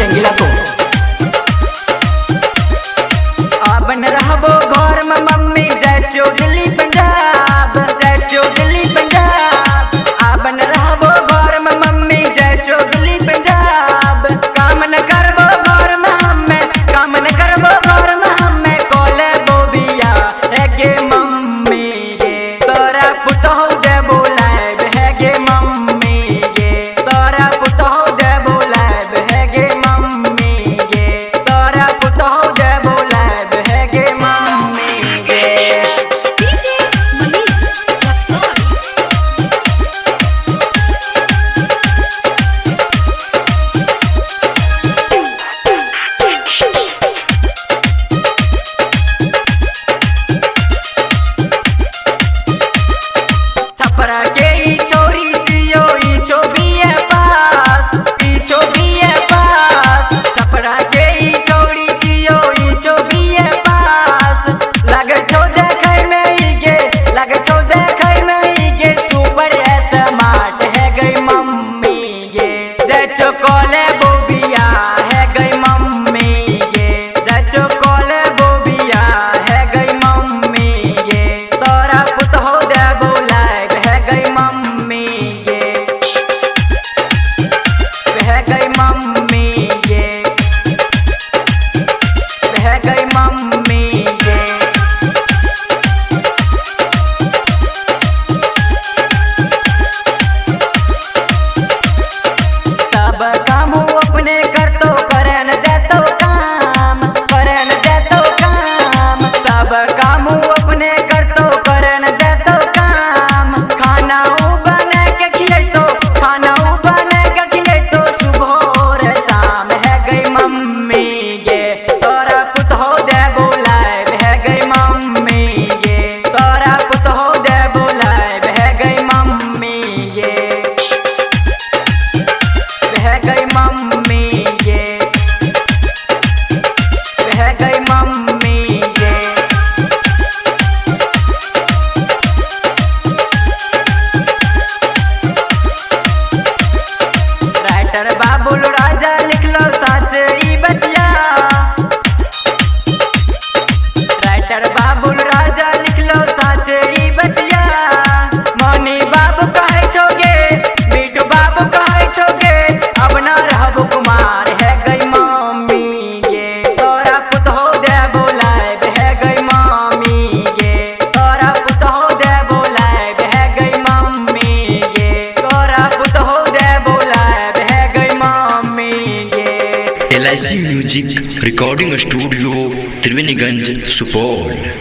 रंगीला को अब न रहबो घर में मम्मी जाय चो दिल्ली पंजाब, जाय चो दिल्ली पंजाब। अब न रहबो घर में मम्मी जाय चो दिल्ली पंजाब। काम न करबो घर में हमें, काम न करबो घर में हमें कोले बोबिया है गे मम्मी गे तोरा पुतहु दे बोलाए है गे मम्मी गे तोरा पुतहु दे बोलाए है गे मम्मी गे तोरा पुतहु दे बोलाए है गे मम्मी गे। छपरा के ई छोरी जियो ई चोबिए पास, ई चोबिए पास। छपरा के ई छोरी जियो ई चोबिए पास। लगे छो देखै में ई गे, लगे छो देखै में ई गे सुपर स्मार्ट है गई मम्मी गे जय चो कोले बोबिया है गई मम्मी गे जय चो कोले बोबिया है गई मम्मी गे तोरा पुतहु दे बोलाए है गई मम्मी गे है गई मम्मी गे है गई मम्मी गे। सब काम अपने करतो करन देतो काम, करन देतो काम। सब काम अपने करतो करन देतो काम। खाना बने के खिलैतो, खाना बने के खिलैतो सुबह और शाम है गई मम्मी गे तोरा पुतहु दे बोलाए है गई मम्मी गे तोरा पुतहु दे बोलाए है गई मम्मी गे है गई मम्मी गे है गई मम्मी गे। राइटर बाबुल राजा लिखलो साच ई बतिया, राइटर बाबुल राजा लिखलो साच ई बतिया। मनी बाबू कहे छोगे, बिटू बाबू कहे छोगे अब ना रहबो कुमार है गई मम्मी गे तोरा पुतहु दे बोलाए है गई मम्मी गे तोरा पुतहु दे बोलाए है गई मम्मी गे तोरा पुतहु दे बोलाए है गई मम्मी गे। LIC music recording studio Triveniganj Supaul.